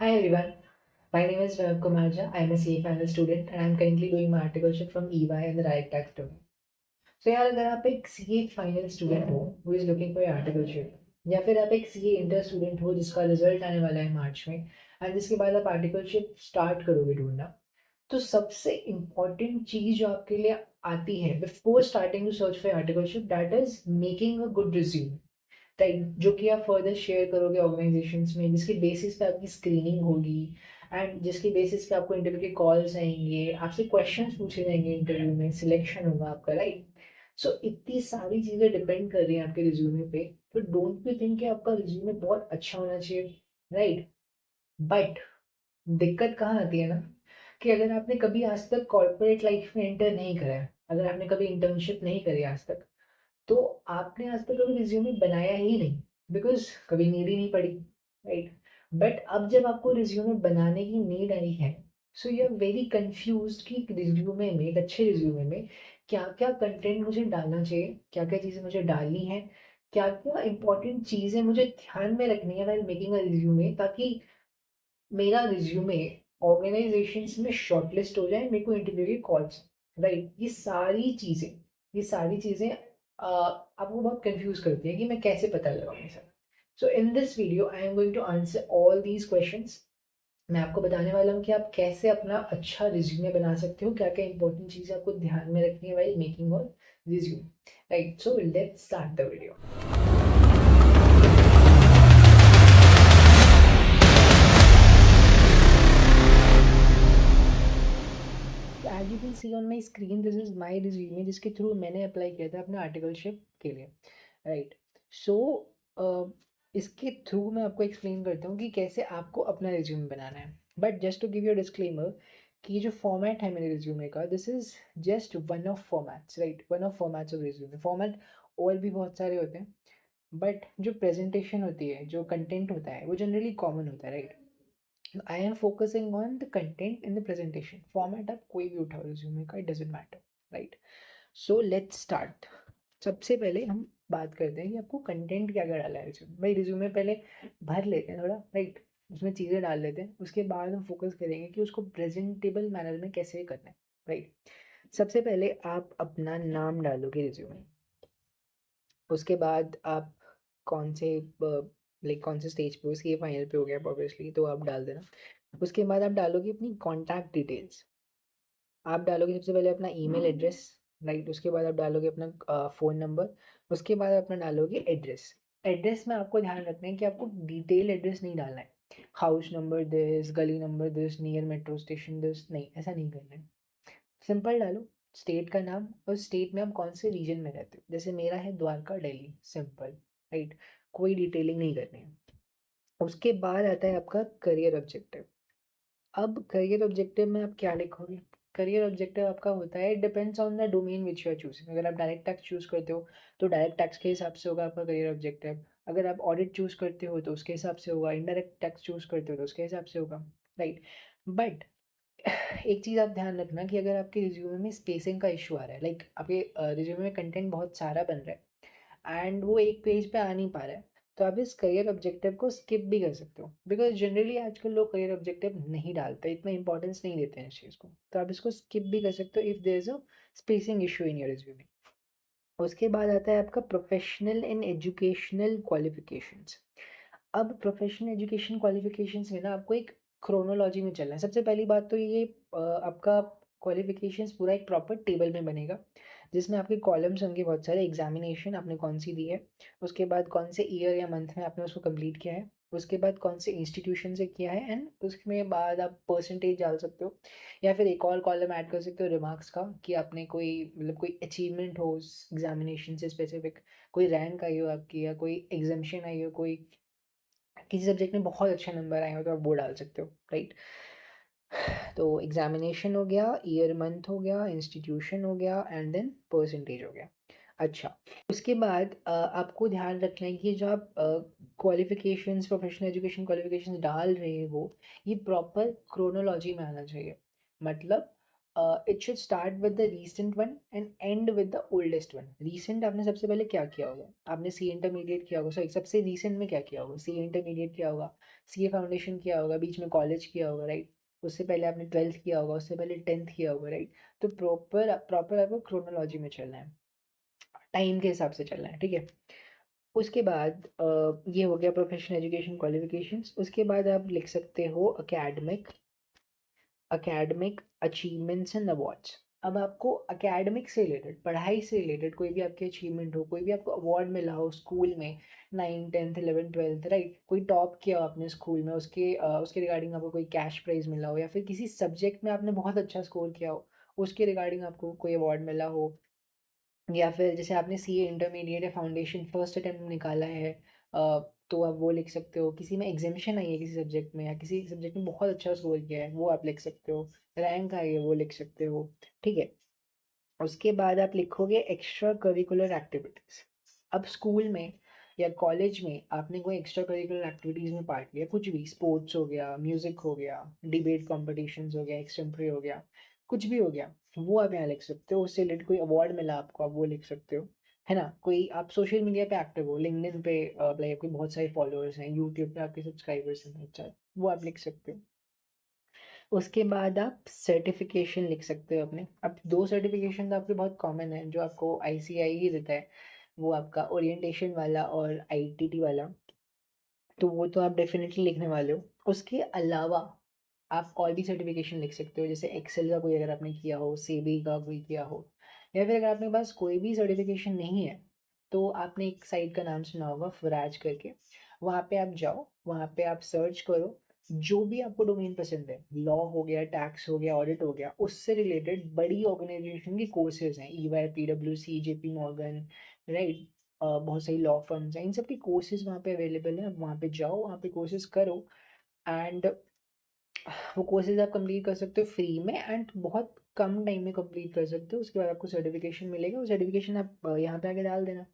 Hi everyone, my name is Vaibhav Kumarja. I am a CA final student and I am currently doing my articleship from EY and the Direct Tax domain. So यार अगर आप एक CA final student हो who is looking for your articleship या फिर आप एक CA inter student हो जिसका रिजल्ट आने वाला है मार्च में एंड जिसके बाद आप आर्टिकलशिप स्टार्ट करोगे ढूंढना, तो सबसे इम्पॉर्टेंट चीज जो आपके लिए आती है before starting to search for articleship that is making a good resume, right, जो कि आप फर्दर शेयर करोगे ऑर्गेनाइजेशंस में, जिसके बेसिस पे आपकी स्क्रीनिंग होगी एंड जिसके बेसिस पे आपको इंटरव्यू के कॉल्स आएंगे, आपसे क्वेश्चंस पूछे जाएंगे, इंटरव्यू में सिलेक्शन होगा आपका, राइट। सो इतनी सारी चीज़ें डिपेंड कर रही हैं आपके रिज्यूमे पे। तो डोंट बी थिंक कि आपका रिज्यूमे बहुत अच्छा होना चाहिए, राइट। बट दिक्कत कहाँ आती है ना, कि अगर आपने कभी आज तक कॉर्पोरेट लाइफ में एंटर नहीं करा है, अगर आपने कभी इंटर्नशिप नहीं करी आज तक, तो आपने आज तक कभी रिज्यूमे बनाया ही नहीं, बिकॉज कभी नीड ही नहीं पड़ी, राइट। बट अब जब आपको रिज्यूमे बनाने की नीड आई है, so you are very confuse कि रिज्यूमे में, एक अच्छे रिज्यूमे में क्या क्या कंटेंट मुझे डालना चाहिए, क्या क्या चीज़ें मुझे डालनी है, क्या क्या इंपॉर्टेंट चीज़ें मुझे ध्यान में रखनी है व्हाइल मेकिंग अ रिज्यूमे, ताकि मेरा रिज्यूमे ऑर्गेनाइजेशंस में शॉर्टलिस्ट हो जाए, मेरे को इंटरव्यू की कॉल्स, राइट। ये सारी चीज़ें आपको बहुत कंफ्यूज करती है कि मैं कैसे पता लगाऊँ ये सब। So in this video I am going to answer all these questions. मैं आपको बताने वाला हूँ कि आप कैसे अपना अच्छा रिज्यूमे बना सकते हो, क्या क्या इंपॉर्टेंट चीज़ें आपको ध्यान में रखनी है while making our resume, right. So let's start the video. As you can see on my screen, this is my resume जिसके थ्रू मैंने अप्लाई किया था अपने आर्टिकलशिप के लिए, राइट। सो इसके थ्रू मैं आपको एक्सप्लेन करता हूँ कि कैसे आपको अपना रिज्यूमे बनाना है। But just to give you disclaimer कि जो फॉर्मेट है मेरे रिज्यूमे का, this is just one of formats, right, one of formats of resume. Format और भी बहुत सारे होते हैं, बट जो प्रेजेंटेशन होती है, जो कंटेंट होता है, वो जनरली कॉमन होता है, right. I am focusing on the content in the presentation. Format आप कोई भी उठाओ रिज्यूमे का, it doesn't matter, right. So let's start. सबसे पहले हम बात करते हैं कि आपको कंटेंट क्या क्या डालना है रिज्यूमे। भाई रिज्यूमे पहले भर लेते हैं थोड़ा, राइट, उसमें चीज़ें डाल लेते हैं, उसके बाद हम फोकस करेंगे कि उसको प्रेजेंटेबल मैनर में कैसे करना है, राइट। सबसे पहले आप अपना नाम डालोगे रिज्यूमे। उसके बाद आप कौन से लाइक कौन से स्टेज पे, उसकी फाइनल पे हो गया ऑब्वियसली, तो आप डाल देना। उसके बाद आप डालोगे अपनी कॉन्टैक्ट डिटेल्स। आप डालोगे सबसे पहले अपना ईमेल एड्रेस, राइट। उसके बाद आप डालोगे अपना फ़ोन नंबर। उसके बाद अपना डालोगे एड्रेस। एड्रेस में आपको ध्यान रखना है कि आपको डिटेल एड्रेस नहीं डालना है, हाउस नंबर दिस, गली number this, near metro station this, नहीं, ऐसा नहीं करना है। सिंपल डालो स्टेट का नाम, और स्टेट में आप कौन से रीजन में रहते हो। जैसे मेरा है द्वारका, दिल्ली, सिंपल, राइट। कोई डिटेलिंग नहीं करनी है। उसके बाद आता है आपका करियर ऑब्जेक्टिव। अब करियर ऑब्जेक्टिव में आप क्या लिखोगे? करियर ऑब्जेक्टिव आपका होता है, depends on the domain which you are choosing. अगर आप डायरेक्ट टैक्स चूज करते हो तो डायरेक्ट टैक्स के हिसाब से होगा आपका करियर ऑब्जेक्टिव। अगर आप ऑडिट चूज करते हो तो उसके हिसाब से होगा। इनडायरेक्ट टैक्स चूज करते हो तो उसके हिसाब से होगा, राइट। बट एक चीज़ आप ध्यान रखना कि अगर आपके रिज्यूमे में स्पेसिंग का इशू आ रहा है, लाइक आपके रिज्यूमे में कंटेंट बहुत सारा बन रहा है एंड वो एक पेज पे आ नहीं पा रहा है, तो आप इस करियर ऑब्जेक्टिव को स्किप भी कर सकते हो, बिकॉज जनरली आजकल लोग करियर ऑब्जेक्टिव नहीं डालते, इतना इंपॉर्टेंस नहीं देते हैं इस चीज़ को, तो आप इसको स्किप भी कर सकते हो if there is a spacing issue in your resume. उसके बाद आता है आपका प्रोफेशनल एंड एजुकेशनल क्वालिफिकेशंस। अब प्रोफेशनल एजुकेशन क्वालिफिकेशंस में ना आपको एक क्रोनोलॉजी में चलना है। सबसे पहली बात तो ये आपका क्वालिफिकेशंस पूरा एक प्रॉपर टेबल में बनेगा, जिसमें आपके कॉलम्स होंगे बहुत सारे। एग्जामिनेशन आपने कौन सी दी है, उसके बाद कौन से ईयर या मंथ में आपने उसको कंप्लीट किया है, उसके बाद कौन से इंस्टीट्यूशन से किया है, एंड उसमें बाद आप परसेंटेज डाल सकते हो, या फिर एक और कॉलम ऐड कर सकते हो रिमार्क्स का, कि आपने कोई मतलब कोई अचीवमेंट हो उस एग्जामिनेशन से स्पेसिफिक, कोई रैंक आई हो आपकी, या कोई एग्जामेशन आई हो, कोई किसी सब्जेक्ट में बहुत अच्छे नंबर आए हो, तो आप वो डाल सकते हो, राइट। तो एग्जामिनेशन हो गया, ईयर मंथ हो गया, इंस्टीट्यूशन हो गया, एंड देन परसेंटेज हो गया। अच्छा, उसके बाद आपको ध्यान रखना है कि जो आप क्वालिफिकेशंस, प्रोफेशनल एजुकेशन क्वालिफिकेशंस डाल रहे हो, ये प्रॉपर क्रोनोलॉजी में आना चाहिए। मतलब it should start with the recent one and and with the oldest one. Recent आपने सबसे पहले क्या किया होगा? आपने सी इंटरमीडिएट किया होगा, सॉरी सबसे रीसेंट में क्या किया होगा? सी इंटरमीडिएट किया होगा, सी ए फाउंडेशन किया होगा, बीच में कॉलेज किया होगा, राइट? उससे पहले आपने 12th किया होगा, उससे पहले 10th किया होगा, राइट? तो प्रॉपर प्रॉपर आपको क्रोनोलॉजी में चलना है, टाइम के हिसाब से चलना है, ठीक है? उसके बाद ये हो गया प्रोफेशनल एजुकेशन क्वालिफिकेशंस। उसके बाद आप लिख सकते हो एकेडमिक अचीवमेंट्स एंड अवार्ड्स। अब आपको एकेडमिक से रिलेटेड, पढ़ाई से रिलेटेड कोई भी आपकी अचीवमेंट हो, कोई भी आपको अवार्ड मिला हो स्कूल में, 9 10th 11 12th, राइट? कोई टॉप किया हो आपने स्कूल में, उसके रिगार्डिंग आपको कोई कैश प्राइज मिला हो, या फिर किसी सब्जेक्ट में आपने बहुत अच्छा स्कोर किया हो, उसके रिगार्डिंग आपको कोई अवार्ड मिला हो, या फिर जैसे आपने सीए इंटरमीडिएट या फाउंडेशन फर्स्ट अटेम्प्ट में निकाला है, तो आप वो लिख सकते हो। किसी में एग्जामेशन आई है किसी सब्जेक्ट में, या किसी सब्जेक्ट में बहुत अच्छा स्कोर किया है, वो आप लिख सकते हो। रैंक आई है, वो लिख सकते हो, ठीक है? उसके बाद आप लिखोगे एक्स्ट्रा करिकुलर एक्टिविटीज़। अब स्कूल में या कॉलेज में आपने कोई एक्स्ट्रा करिकुलर एक्टिविटीज़ में पार्ट लिया, कुछ भी, स्पोर्ट्स हो गया, म्यूज़िक हो गया, डिबेट कॉम्पिटिशन्स हो गया, एक्सटेम्परी हो गया, कुछ भी हो गया, वो आप यहाँ लिख सकते हो। उससे रिलेटेड कोई अवार्ड मिला आपको, आप वो लिख सकते हो, है ना? कोई आप सोशल मीडिया पे एक्टिव हो, लिंक्डइन पे लाइक आपके बहुत सारे फॉलोअर्स हैं, यूट्यूब पे आपके सब्सक्राइबर्स हैं बहुत सारे, वो आप लिख सकते हो। उसके बाद आप सर्टिफिकेशन लिख सकते हो अपने। अब 2 सर्टिफिकेशन तो आपके बहुत कॉमन है, जो आपको आईसीआई ही देता है, वो आपका ओरिएंटेशन वाला और आईटीटी वाला, तो वो तो आप डेफ़िनेटली लिखने वाले हो। उसके अलावा आप और भी सर्टिफिकेशन लिख सकते हो, जैसे एक्सेल का कोई अगर आपने किया हो, सेबी का कोई किया हो, या फिर अगर आपके पास कोई भी सर्टिफिकेशन नहीं है, तो आपने एक साइट का नाम सुना होगा फ़राज करके, वहाँ पे आप जाओ, वहाँ पे आप सर्च करो, जो भी आपको डोमेन पसंद है, लॉ हो गया, टैक्स हो गया, ऑडिट हो गया, उससे रिलेटेड बड़ी ऑर्गेनाइज़ेशन के कोर्सेज़ हैं, ईवाई, पीडब्ल्यूसी, जेपी मॉर्गन, राइट? बहुत सारी लॉ फर्म्स हैं, इन सब के कोर्सेज़ वहाँ पे अवेलेबल हैं। आप वहाँ पे जाओ, वहाँ पे कोर्सेज़ करो, एंड वो कोर्सेज़ आप कंप्लीट कर सकते हो फ्री में, एंड बहुत कम टाइम में कंप्लीट कर सकते हो। उसके बाद आपको सर्टिफिकेशन मिलेगा, वो सर्टिफिकेशन आप यहाँ पे आके डाल देना।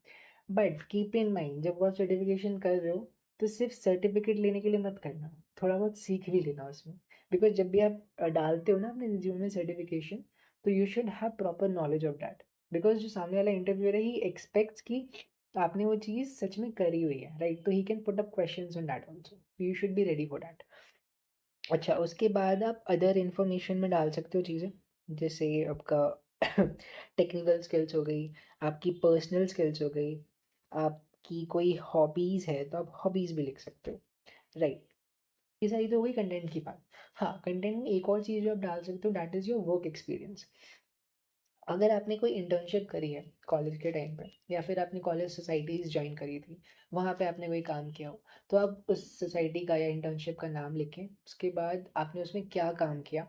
बट कीप इन माइंड, जब वो आप सर्टिफिकेशन कर रहे हो, तो सिर्फ सर्टिफिकेट लेने के लिए मत करना, थोड़ा बहुत सीख भी लेना उसमें। बिकॉज जब भी आप डालते हो ना अपने रिज्यूमे में सर्टिफिकेशन, तो you should have proper knowledge of that. Because जो सामने वाला इंटरव्यूअर है, ही एक्सपेक्ट्स कि आपने वो चीज़ सच में करी हुई है, राइट? तो he can put up questions on that also, you should be ready for that. अच्छा, उसके बाद आप अदर इन्फॉर्मेशन में डाल सकते हो चीज़ें, जैसे आपका टेक्निकल स्किल्स हो गई, आपकी पर्सनल स्किल्स हो गई, आपकी कोई हॉबीज़ है तो आप हॉबीज़ भी लिख सकते हो, राइट? ये सारी तो हो गई कंटेंट की बात। हाँ, कंटेंट में एक और चीज़ जो आप डाल सकते हो, that is your work experience. अगर आपने कोई इंटर्नशिप करी है कॉलेज के टाइम पे, या फिर आपने कॉलेज सोसाइटीज़ जॉइन करी थी, वहाँ पे आपने कोई काम किया हो, तो आप उस सोसाइटी का या इंटर्नशिप का नाम लिखें। उसके बाद आपने उसमें क्या काम किया,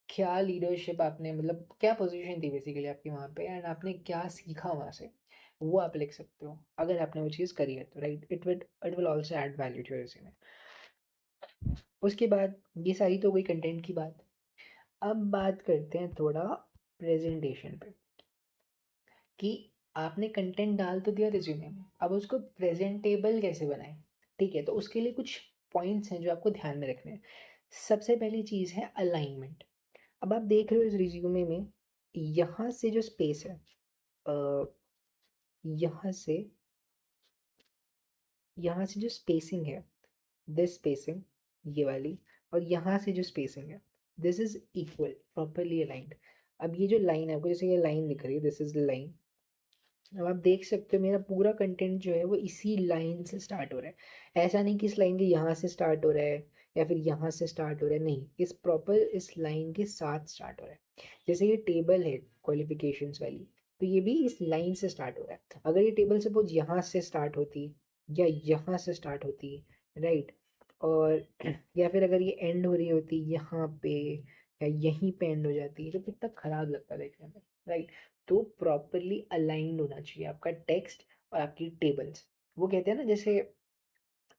क्या लीडरशिप आपने, मतलब क्या पोजीशन थी बेसिकली आपकी वहाँ पे, एंड आपने क्या सीखा वहाँ से, वो आप लिख सकते हो। अगर आपने वो चीज़ करी है तो, right? It will also add value to your resume. उसके बाद ये सारी तो हो गई कंटेंट की बात। अब बात करते हैं थोड़ा प्रेजेंटेशन पे, कि आपने कंटेंट डाल तो दिया रिज्यूमे में, अब उसको प्रेजेंटेबल कैसे बनाएं? ठीक है, तो उसके लिए कुछ पॉइंट्स हैं जो आपको ध्यान में रखने हैं। सबसे पहली चीज़ है अलाइनमेंट। अब आप देख रहे हो इस रिज्यूमे में, यहाँ से जो स्पेस है, अ, यहाँ से यहाँ से जो स्पेसिंग है, दिस स्पेसिंग, ये वाली, और यहाँ से जो स्पेसिंग है, this is equal, properly aligned. अब ये जो लाइन है, आपको जैसे ये लाइन दिख रही है, दिस इज लाइन। अब आप देख सकते हो मेरा पूरा कंटेंट जो है वो इसी लाइन से स्टार्ट हो रहा है। ऐसा नहीं कि इस लाइन के यहाँ से स्टार्ट हो रहा है, या फिर यहाँ से स्टार्ट हो रहा है, नहीं, इस प्रॉपर इस लाइन के साथ स्टार्ट हो रहा है। जैसे ये टेबल है क्वालिफिकेशंस वाली, तो ये भी इस लाइन से स्टार्ट हो रहा है। अगर ये टेबल सपोज यहाँ से स्टार्ट होती, या यहाँ से स्टार्ट होती, राइट, और या फिर अगर ये एंड हो रही होती यहाँ पे, या यहीं पे एंड हो जाती, तो कितना खराब लगता देखने में, राइट? तो प्रॉपरली अलाइन्ड होना चाहिए आपका टेक्स्ट और आपकी टेबल्स। वो कहते हैं ना, जैसे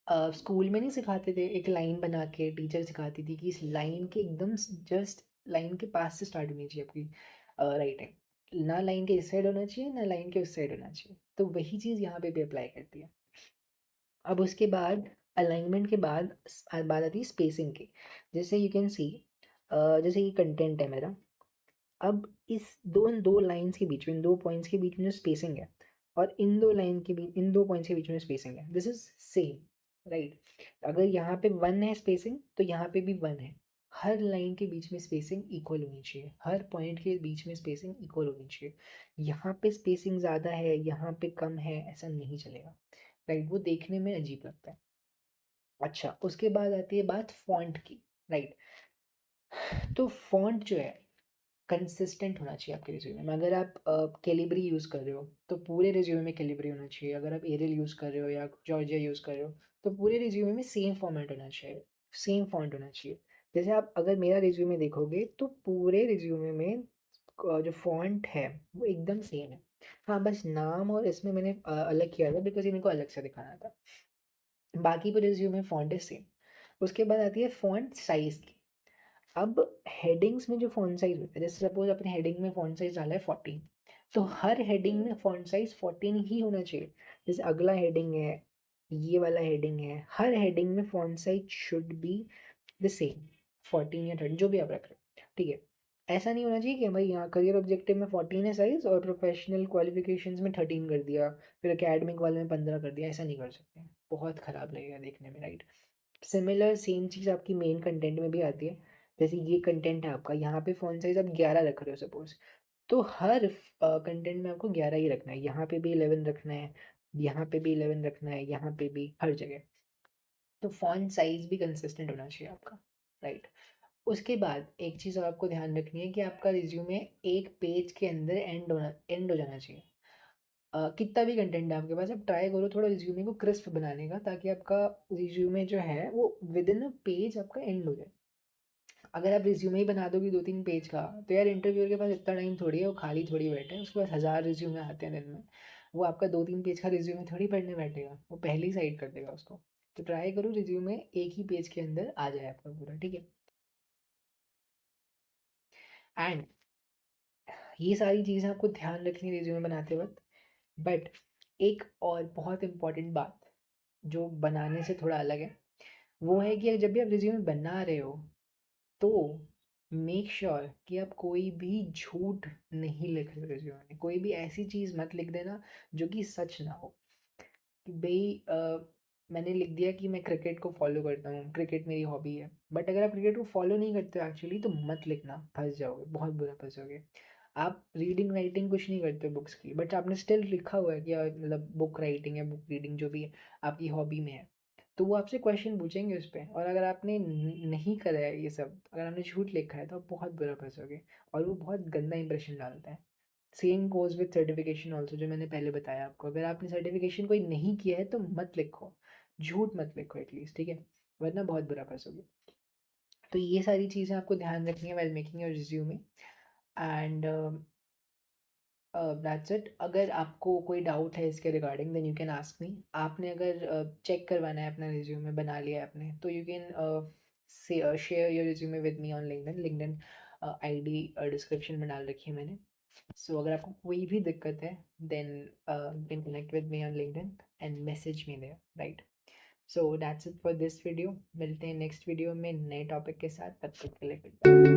स्कूल में नहीं सिखाते थे, एक लाइन बना के टीचर सिखाती थी कि इस लाइन के एकदम जस्ट लाइन के पास से स्टार्ट होनी चाहिए आपकी राइटिंग, ना लाइन के इस साइड होना चाहिए, ना लाइन के उस साइड होना चाहिए। तो वही चीज़ यहाँ पे भी अप्लाई करती है। अब उसके बाद अलाइनमेंट के बाद बात आती है स्पेसिंग की। जैसे यू कैन सी, जैसे ये कंटेंट है मेरा, अब इन 2 लाइन्स के बीच में, इन 2 पॉइंट्स के बीच में जो स्पेसिंग है और इन 2 लाइन के बीच, इन 2 पॉइंट्स के बीच में स्पेसिंग है, दिस इज़ सेम, राइट? अगर यहाँ पे 1 है स्पेसिंग, तो यहाँ पे भी 1 है। हर लाइन के बीच में स्पेसिंग इक्वल होनी चाहिए, हर पॉइंट के बीच में स्पेसिंग इक्वल होनी चाहिए। यहाँ पे स्पेसिंग ज़्यादा है, यहाँ पे कम है, ऐसा नहीं चलेगा, राइट? वो देखने में अजीब लगता है। अच्छा, उसके बाद आती है बात फ़ॉन्ट की, राइट? तो फ़ॉन्ट जो है कंसिस्टेंट होना चाहिए आपके रिज्यूमे में। अगर आप कैलिबरी यूज़ कर रहे हो तो पूरे रिज्यूमे में कैलिबरी होना चाहिए। अगर आप एरियल यूज़ कर रहे हो या जॉर्जिया यूज़ कर रहे हो तो पूरे रिज्यूमे में सेम फॉर्मेट होना चाहिए, सेम फॉन्ट होना चाहिए। जैसे आप अगर मेरा रिज्यूमे देखोगे तो पूरे रिज्यूमे में जो फॉन्ट है वो एकदम सेम है। हाँ, बस नाम और इसमें मैंने अलग किया था बिकॉज़ इनको अलग से दिखाना था। बाकी पूरे रिज्यूमे में फॉन्ट इज़ सेम। उसके बाद आती है फॉन्ट साइज़ की। अब हेडिंग्स में जो फ़ॉन्ट साइज़ होता है, जैसे सपोज़ अपने हेडिंग में फ़ॉन्ट साइज़ डाला है 14, तो हर हेडिंग में फ़ॉन्ट साइज़ 14 ही होना चाहिए। जैसे अगला हेडिंग है, ये वाला हेडिंग है, हर हेडिंग में font size should be the same, 14 या 13 जो भी आप रख रहे हो, ठीक है? ऐसा नहीं होना चाहिए कि भाई यहाँ करियर ऑब्जेक्टिव में 14 है साइज़ और प्रोफेशनल क्वालिफ़िकेशंस में 13 कर दिया, फिर एकेडमिक वाले में 15 कर दिया, ऐसा नहीं कर सकते। बहुत ख़राब लगेगा देखने में, राइट? सिमिलर सेम चीज़ आपकी मेन कंटेंट में भी आती है। जैसे ये कंटेंट है आपका, यहाँ पे फ़ॉन्ट साइज़ आप 11 रख रहे हो सपोज़, तो हर कंटेंट में आपको 11 ही रखना है। यहाँ पे भी 11 रखना है, यहाँ पे भी 11 रखना है, यहाँ पे भी, हर जगह। तो फ़ॉन्ट साइज़ भी कंसिस्टेंट होना चाहिए आपका, राइट? उसके बाद एक चीज़ और आपको ध्यान रखनी है कि आपका रिज़्यूमे एक पेज के अंदर एंड हो जाना चाहिए। कितना भी कंटेंट है आपके पास, आप ट्राई करो थोड़ा रिज्यूमे को क्रिस्प बनाने का, ताकि आपका रिज्यूमे जो है वो विद इन अ पेज आपका एंड हो जाए। अगर आप रिज्यूमे ही बना दोगे 2-3 पेज का, तो यार इंटरव्यूअर के पास इतना टाइम थोड़ी है, वो खाली थोड़ी बैठे हैं, उसके पास 1000 रिज्यूमे आते हैं दिन में। वो आपका 2-3 पेज का रिज्यूमे थोड़ी पढ़ने बैठेगा, वो पहले ही साइड कर देगा उसको। तो ट्राई करो रिज्यूमे एक ही पेज के अंदर आ जाए आपका पूरा, ठीक है? एंड ये सारी चीज़ें आपको ध्यान रखनी है रिज्यूमे बनाते वक्त। बट एक और बहुत इम्पॉर्टेंट बात जो बनाने से थोड़ा अलग है, वो है कि जब भी आप रिज्यूमे बना रहे हो तो मेक श्योर कि आप कोई भी झूठ नहीं लिख रहे हो रिज्यूमे में। कोई भी ऐसी चीज़ मत लिख देना जो कि सच ना हो, कि भई मैंने लिख दिया कि मैं क्रिकेट को फॉलो करता हूँ, क्रिकेट मेरी हॉबी है। बट अगर आप क्रिकेट को फॉलो नहीं करते हो एक्चुअली, तो मत लिखना, फंस जाओगे, बहुत बुरा फंसोगे। आप रीडिंग राइटिंग कुछ नहीं करते बुक्स की, बट आपने स्टिल लिखा हुआ है कि मतलब बुक राइटिंग है, बुक रीडिंग जो भी है आपकी हॉबी में है, तो वो आपसे क्वेश्चन पूछेंगे उस पे। और अगर आपने नहीं करा है ये सब, अगर आपने झूठ लिखा है, तो आप बहुत बुरा फंसोगे और वो बहुत गंदा इंप्रेशन डालता है। Same goes with certification also, जो मैंने पहले बताया आपको। अगर आपने सर्टिफिकेशन कोई नहीं किया है तो मत लिखो, झूठ मत लिखो एटलीस्ट, ठीक है? वरना बहुत बुरा फंसोगे। तो ये सारी चीज़ें आपको ध्यान रखनी है while making your resume. And that's it. अगर आपको कोई डाउट है इसके regarding, then you can ask me. आपने अगर चेक करवाना है अपना रिज्यूमे, बना लिया है आपने, तो you can share your resume with me on LinkedIn. LinkedIn ID description में डाल रखी है मैंने। सो अगर आपको कोई भी दिक्कत है, then you can connect with me on LinkedIn and message me there, right? So that's it for this video. मिलते हैं नेक्स्ट वीडियो में नए टॉपिक के साथ, तब तक के लिए goodbye।